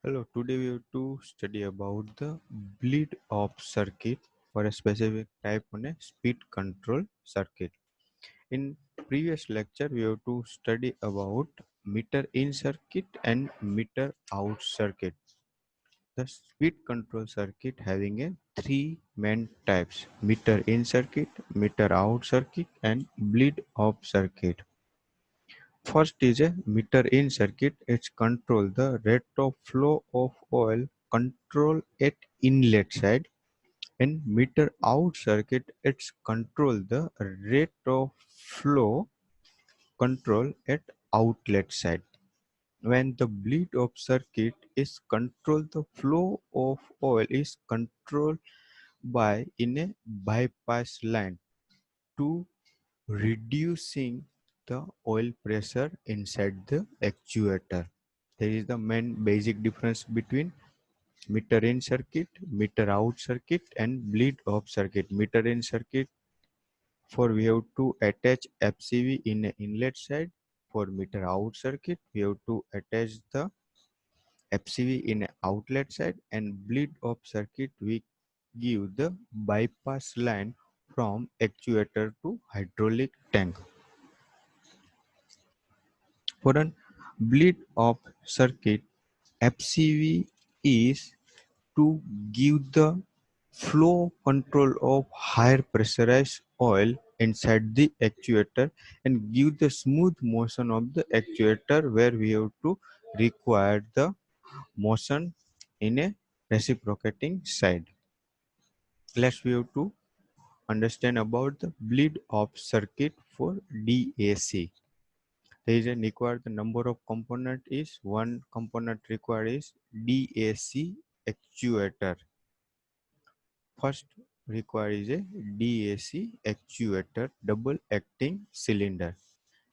Hello, today we have to study about the bleed off circuit for a specific type on a speed control circuit. In previous lecture, we have to study about meter in circuit and meter out circuit. The speed control circuit having a three main types: meter in circuit, meter out circuit, and bleed off circuit. First is a meter in circuit. It's control the rate of flow of oil control at inlet side, and meter out circuit it's control the rate of flow control at outlet side. When the bleed of circuit is control the flow of oil is controlled by in a bypass line to reducing the oil pressure inside the actuator. There is the main basic difference between meter in circuit, meter out circuit, and bleed off circuit. Meter in circuit, for we have to attach FCV in a inlet side. For meter out circuit, we have to attach the FCV in a outlet side, and bleed off circuit we give the bypass line from actuator to hydraulic tank. For a bleed off circuit, FCV is to give the flow control of higher pressurized oil inside the actuator and give the smooth motion of the actuator, where we have to require the motion in a reciprocating side. Let's we have to understand about the bleed off circuit for DAC. There is a required the number of component is one component required is DAC actuator. First required is a DAC actuator double acting cylinder.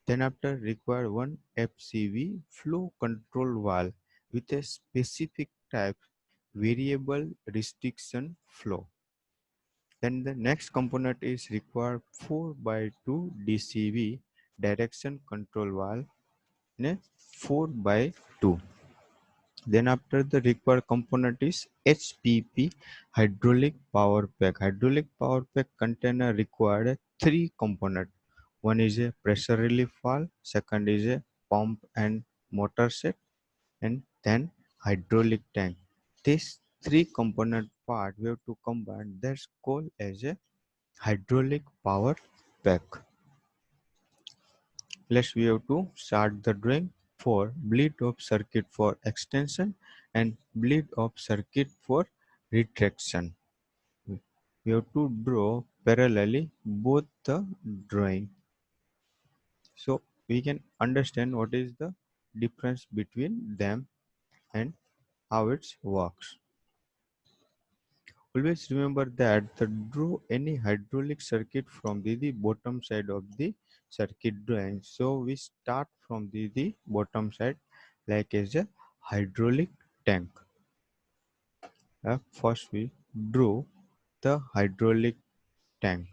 Then after require one FCV flow control valve with a specific type variable restriction flow. Then the next component is required 4 by 2 DCV direction control valve in a 4 by 2. Then after the required component is HPP hydraulic power pack. Hydraulic power pack container required three component. One is a pressure relief valve, second is a pump and motor set, and then hydraulic tank. This three component part we have to combine, that's called as a hydraulic power pack. Let's we have to start the drawing for bleed off circuit for extension and bleed off circuit for retraction. We have to draw parallelly both the drawing, so we can understand what is the difference between them and how it works. Always remember that the draw any hydraulic circuit from the bottom side of the circuit drawing. So we start from the bottom side like as a hydraulic tank. First we draw the hydraulic tank.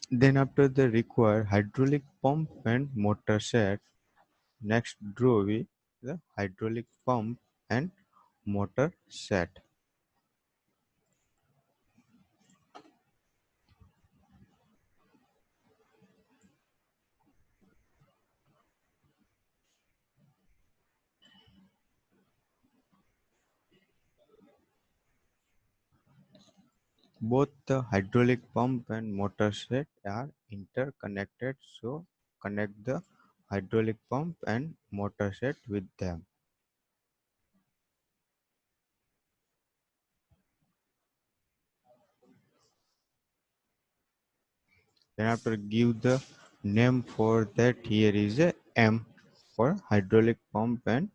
Then after the required hydraulic pump and motor set, next draw we the hydraulic pump and motor set. Both the hydraulic pump and motor set are interconnected, so connect the hydraulic pump and motor set with them. Then after give the name for that, here is a M for hydraulic pump and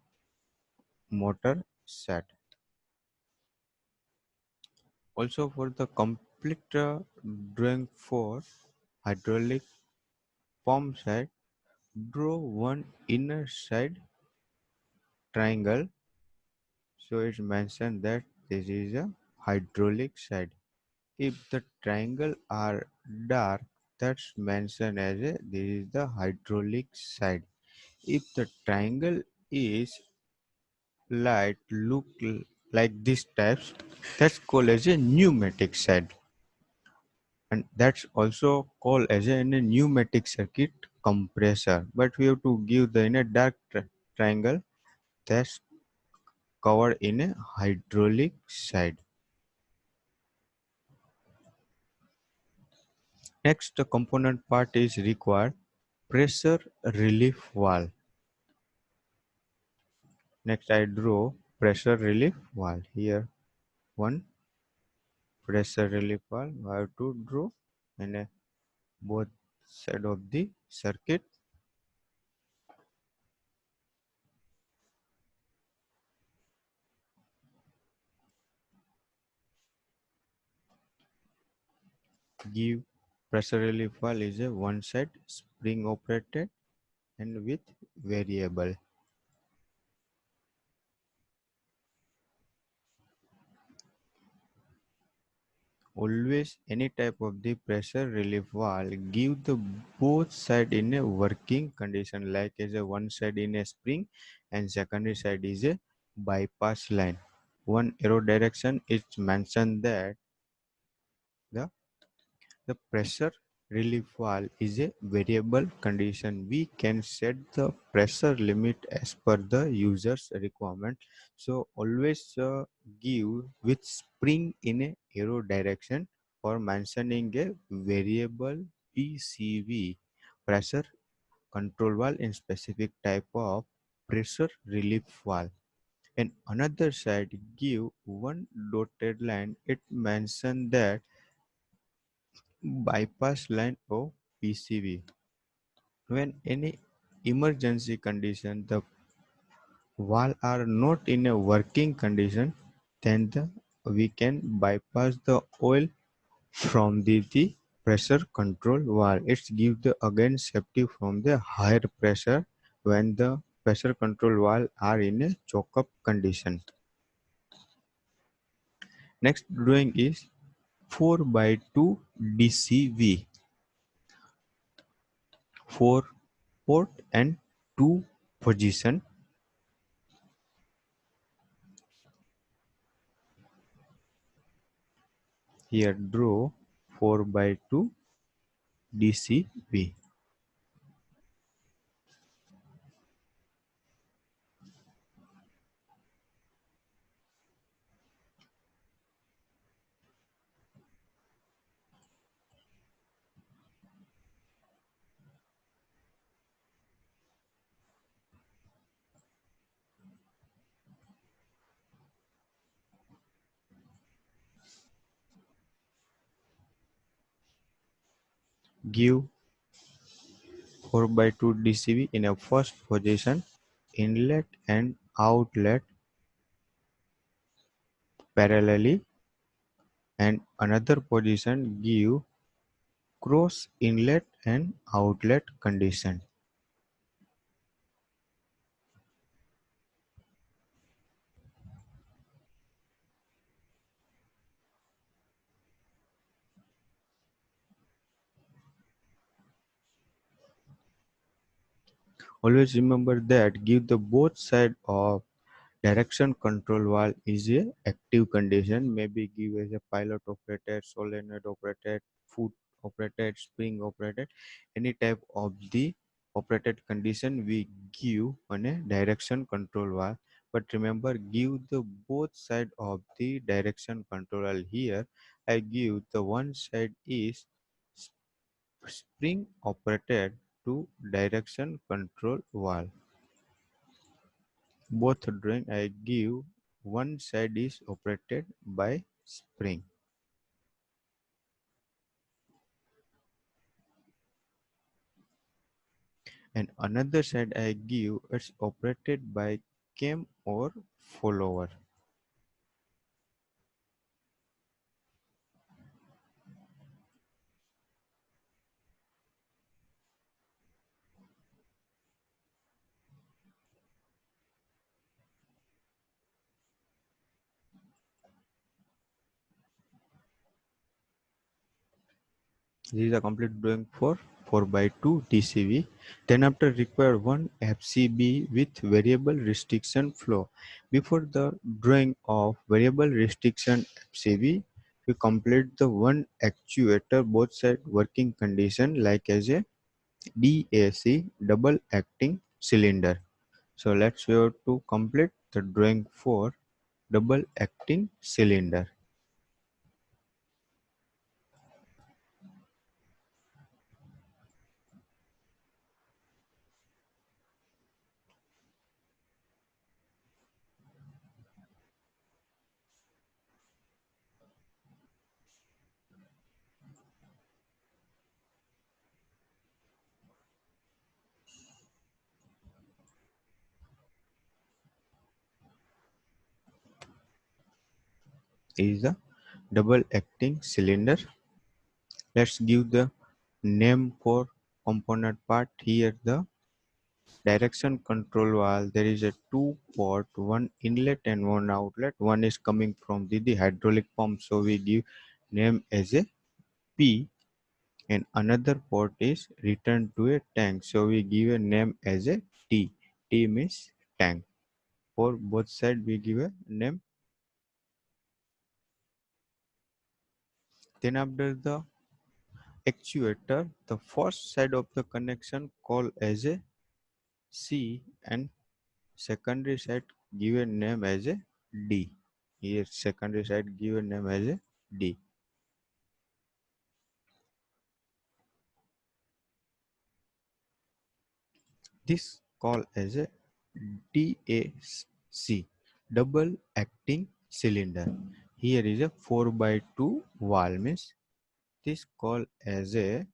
motor set. Also for the complete drawing for hydraulic pump set, draw one inner side triangle. So it's mentioned that this is a hydraulic side. if the triangle are dark, that's mentioned as a this is the hydraulic side. If the triangle is light like this types, that's called as a pneumatic side, and that's also called as a pneumatic circuit compressor. But we have to give the in a dark triangle, that's covered in a hydraulic side. Next component part is required pressure relief valve. Next I draw pressure relief valve. Here one pressure relief valve I have to draw, and both side of the circuit. Give pressure relief valve is a one side spring operated and with variable. Always any type of the pressure relief valve give the both side in a working condition, like as a one side in a spring and secondary side is a bypass line. One arrow direction is mentioned that the the pressure relief valve is a variable condition. We can set the pressure limit as per the user's requirement. So always give with spring in a arrow direction or mentioning a variable PCV pressure control valve in specific type of pressure relief valve. And another side give one dotted line. It mentioned that bypass line of PCV. When any emergency condition the valve are not in a working condition, then we can bypass the oil from the pressure control valve. It gives the again safety from the higher pressure when the pressure control valve are in a choke up condition. Next drawing is 4 by 2 DCV. 4 port and 2 position. Here draw 4 by 2 DCV. Give 4 by 2 DCV in a first position, inlet and outlet parallelly, and another position give cross inlet and outlet condition. Always remember that give the both side of direction control valve is a active condition, maybe give as a pilot operated, solenoid operated, foot operated, spring operated, any type of the operated condition we give on a direction control valve. But remember give the both side of the direction control valve. Here I give the one side is spring operated to direction control valve. Both drawing I give one side is operated by spring and another side I give it's operated by cam or follower. This is a complete drawing for 4 by 2 DCV. Then after require one FCB with variable restriction flow. Before the drawing of variable restriction FCB, we complete the one actuator both side working condition like as a DAC double acting cylinder. So let's we have to complete the drawing for double acting cylinder. Is the double acting cylinder. Let's give the name for component part. Here the direction control valve, there is a two port, one inlet and one outlet. One is coming from the hydraulic pump, so we give name as a P, and another port is returned to a tank, so we give a name as a T. T means tank. For both side we give a name. Then after the actuator, the first side of the connection called as a C, and secondary side given name as a D. Here secondary side given name as a D. This called as a DAC double acting cylinder. Here is a 4 by 2 valve, means this called as a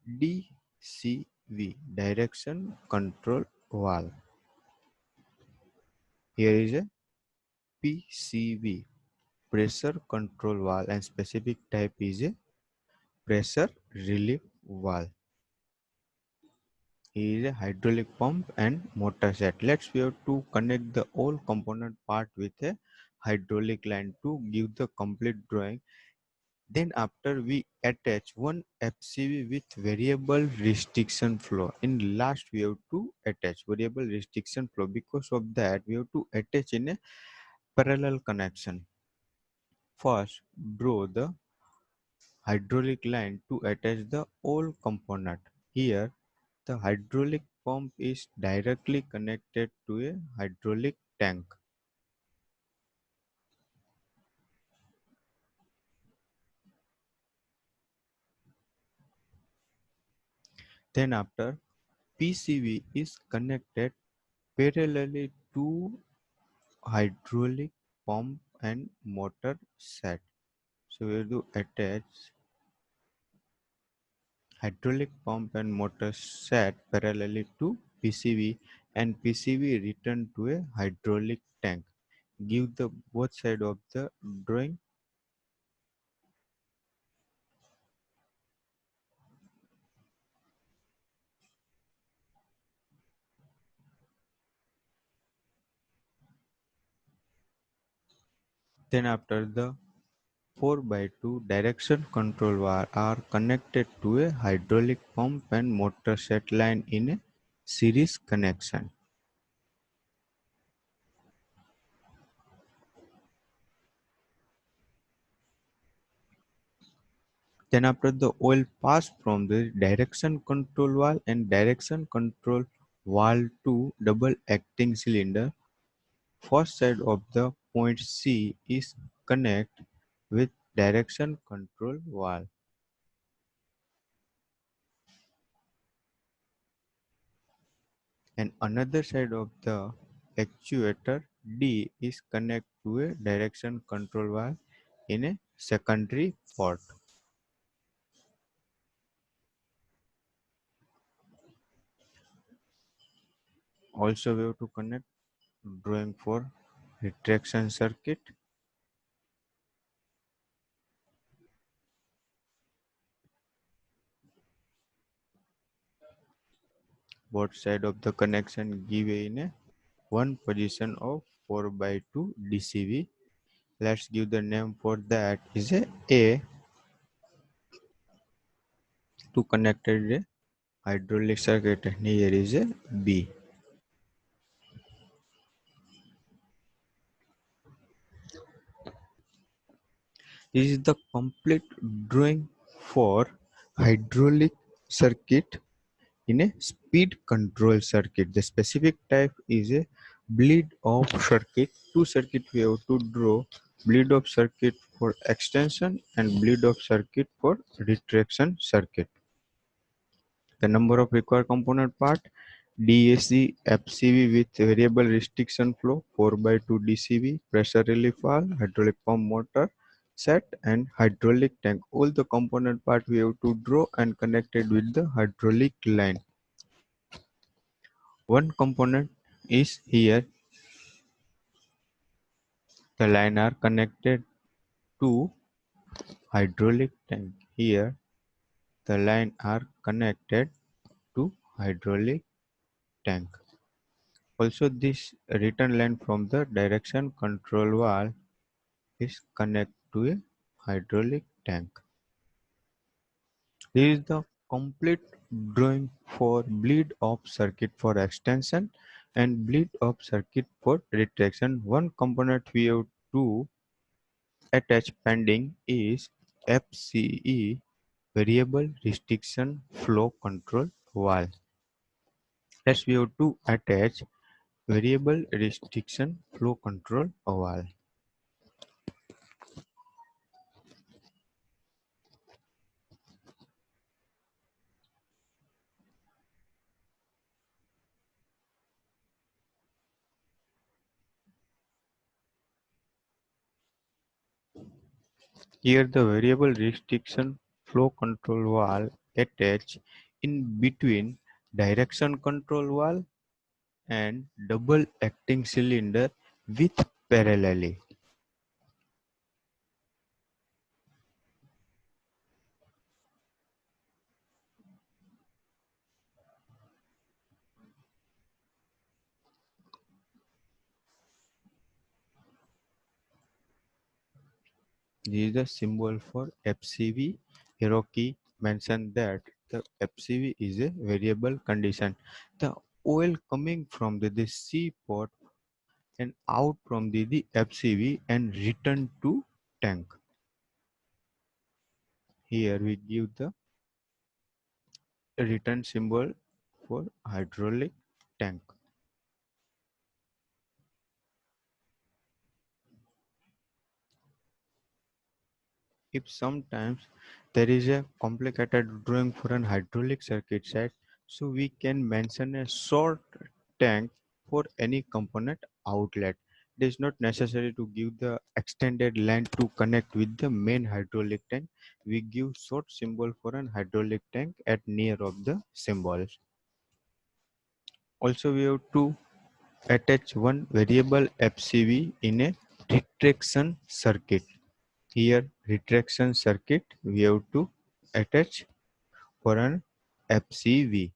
DCV direction control valve. Here is a PCV pressure control valve, and specific type is a pressure relief valve. Here is a hydraulic pump and motor set. Let's we have to connect the all component part with a hydraulic line to give the complete drawing. Then after we attach one FCV with variable restriction flow. In last we have to attach variable restriction flow. Because of that we have to attach in a parallel connection. First draw the hydraulic line to attach the all component. Here the hydraulic pump is directly connected to a hydraulic tank. Then after PCV is connected parallelly to hydraulic pump and motor set. So we have to attach hydraulic pump and motor set parallelly to PCV, and PCV return to a hydraulic tank. Give the both side of the drawing. Then after the 4 by 2 direction control wire are connected to a hydraulic pump and motor set line in a series connection. Then after the oil pass from the direction control valve and direction control valve to double acting cylinder, first side of the point C is connect with direction control valve, and another side of the actuator D is connect to a direction control valve in a secondary port. Also we have to connect drawing for retraction circuit. Both side of the connection give in a one position of 4 by 2 DCV. Let's give the name for that is a to connected a hydraulic circuit. Here is a B. This is the complete drawing for hydraulic circuit in a speed control circuit. The specific type is a bleed off circuit. Two circuit we have to draw: bleed off circuit for extension and bleed off circuit for retraction circuit. The number of required component part: DAC FCV with variable restriction flow, 4 by 2 DCV, pressure relief valve, hydraulic pump motor set, and hydraulic tank. All the component part we have to draw and connected with the hydraulic line. One component is here. The line are connected to hydraulic tank. Here the line are connected to hydraulic tank. Also, this return line from the direction control valve is connected to a hydraulic tank. This is the complete drawing for bleed off circuit for extension and bleed off circuit for retraction. One component we have to attach pending is FCE, variable restriction flow control valve. Next we have to attach variable restriction flow control valve. Here the variable restriction flow control valve attached in between direction control valve and double acting cylinder with parallelly. This is the symbol for FCV. Hiroki mentioned that the FCV is a variable condition. The oil coming from the C port and out from the FCV and return to tank. Here we give the return symbol for hydraulic tank. If sometimes there is a complicated drawing for an hydraulic circuit set, so we can mention a short tank for any component outlet. It is not necessary to give the extended line to connect with the main hydraulic tank. We give short symbol for an hydraulic tank at near of the symbols. Also, we have to attach one variable FCV in a retraction circuit. Here retraction circuit we have to attach for an FCV.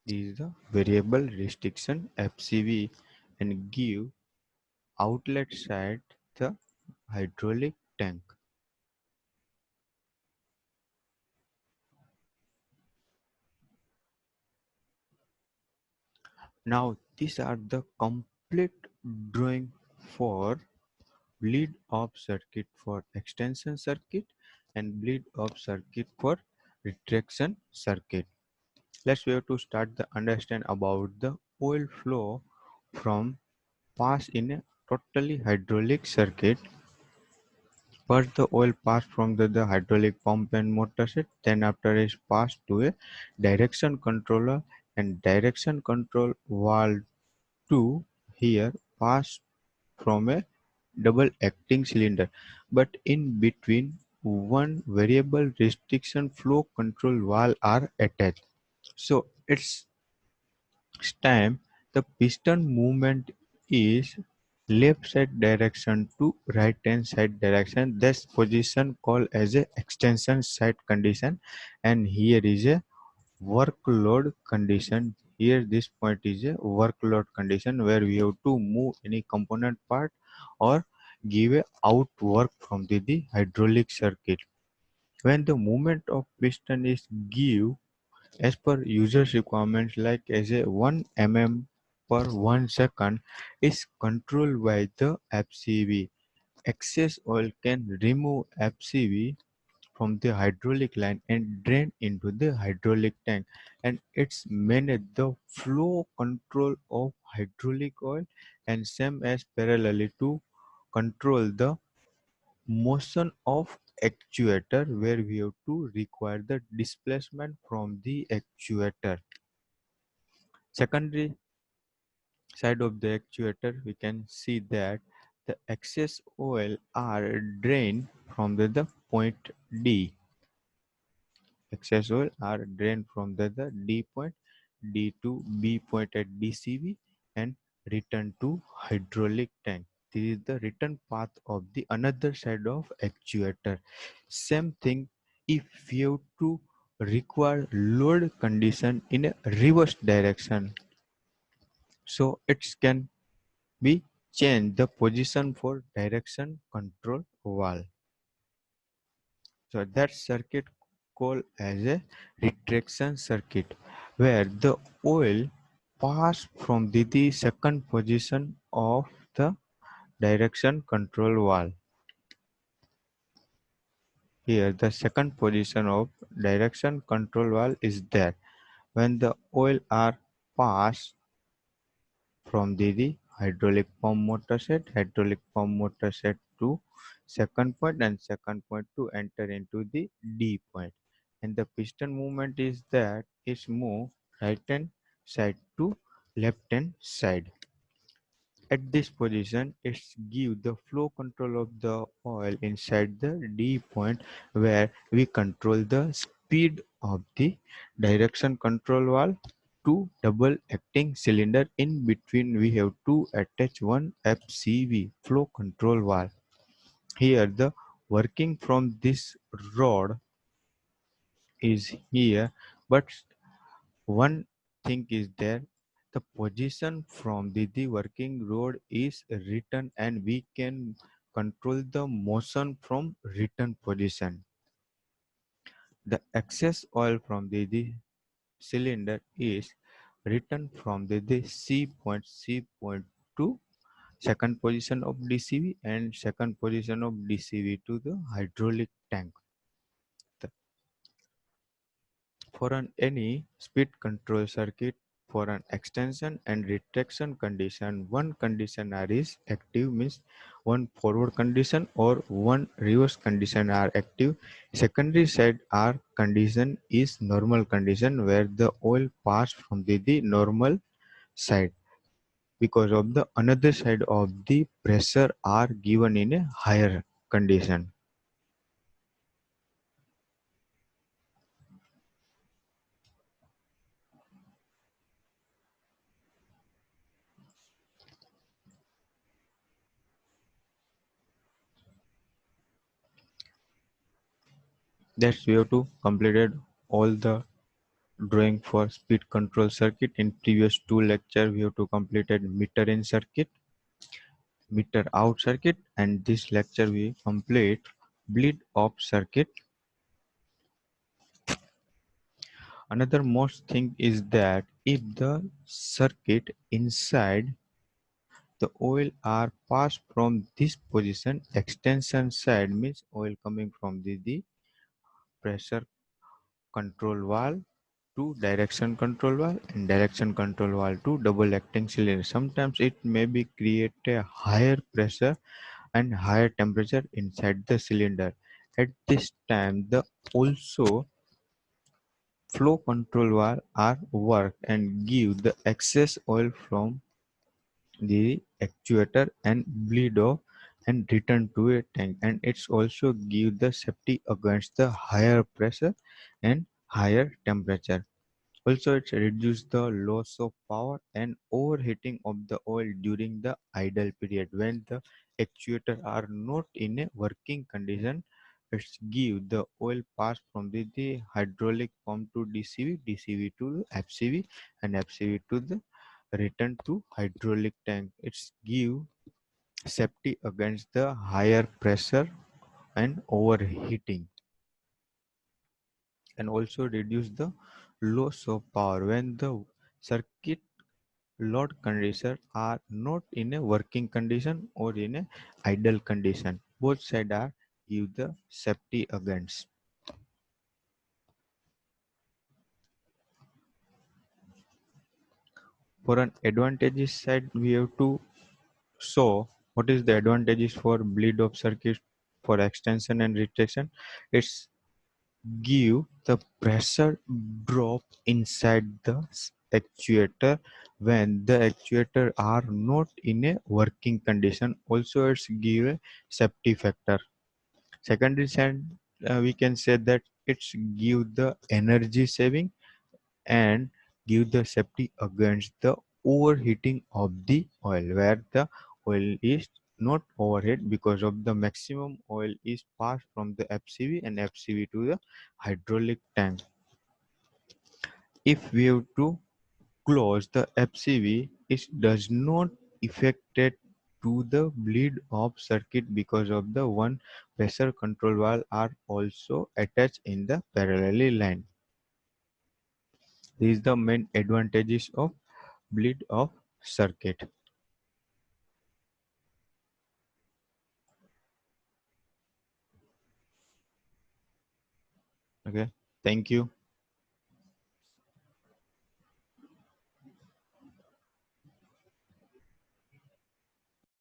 This is the variable restriction FCV and give outlet side the hydraulic tank. Now these are the complete drawing for bleed off circuit for extension circuit and bleed off circuit for retraction circuit. Let's we have to start the understand about the oil flow from pass in a totally hydraulic circuit. First the oil pass from the hydraulic pump and motor set, then after is passed to a direction controller and direction control valve to here pass from a double acting cylinder, but in between one variable restriction flow control valve are attached. So it's time The piston movement is left side direction to right hand side direction. This position called as a extension side condition, and here is a workload condition. Here this point is a workload condition where we have to move any component part or give a out work from the hydraulic circuit. When the movement of piston is give as per user's requirements like as a 1 mm per 1 second is controlled by the FCV. Excess oil can remove FCV from the hydraulic line and drain into the hydraulic tank, and it's manage the flow control of hydraulic oil and same as parallelly to control the motion of actuator where we have to require the displacement from the actuator. Secondary side of the actuator, we can see that the excess oil are drained from the point D. Excess oil are drained from the D point, D to B point at DCV and return to hydraulic tank. This is the return path of the another side of actuator. Same thing if you have to require load condition in a reverse direction. So it can be change the position for direction control valve. So that circuit called as a retraction circuit where the oil pass from the second position of the direction control valve. Here the second position of direction control valve is there. When the oil are passed from the hydraulic pump motor set to second point and second point to enter into the D point. And the piston movement is that is move right hand side to left hand side. At this position, it's give the flow control of the oil inside the D point where we control the speed of the direction control valve to double acting cylinder. In between we have to attach one FCV flow control valve. Here the working from this rod is here, but one thing is there, the position from the working rod is written and we can control the motion from written position. The excess oil from the cylinder is written from the C point to second position of DCV and second position of DCV to the hydraulic tank. For any speed control circuit, for an extension and retraction condition, one condition are is active means one forward condition or one reverse condition are active. Secondary side are condition is normal condition where the oil pass from the normal side because of the another side of the pressure are given in a higher condition. That's we have to completed all the drawing for speed control circuit. In previous two lecture we have to completed meter in circuit, meter out circuit, and this lecture we complete bleed off circuit. Another most thing is that if the circuit inside the oil are passed from this position, extension side means oil coming from the pressure control valve to direction control valve and direction control valve to double acting cylinder. Sometimes it may be create a higher pressure and higher temperature inside the cylinder. At this time, the also flow control valve are work and give the excess oil from the actuator and bleed off and return to a tank, and it's also give the safety against the higher pressure and higher temperature. Also, it reduces the loss of power and overheating of the oil during the idle period when the actuators are not in a working condition. It's give the oil pass from the hydraulic pump to DCV, DCV to FCV, and FCV to the return to hydraulic tank. It's give safety against the higher pressure and overheating, and also reduce the loss of power when the circuit load conditions are not in a working condition or in a idle condition. Both sides are give the safety against. For an advantages side, we have to show what is the advantages for bleed of circuit for extension and retraction. It's give the pressure drop inside the actuator when the actuator are not in a working condition. Also, it's give a safety factor. Secondary side, we can say that it's give the energy saving and give the safety against the overheating of the oil, where the oil is not overheat because of the maximum oil is passed from the FCV and FCV to the hydraulic tank. If we have to close the FCV, it does not affect it to the bleed of circuit because of the one pressure control valve are also attached in the parallel line. This is the main advantages of bleed of circuit. Okay, thank you.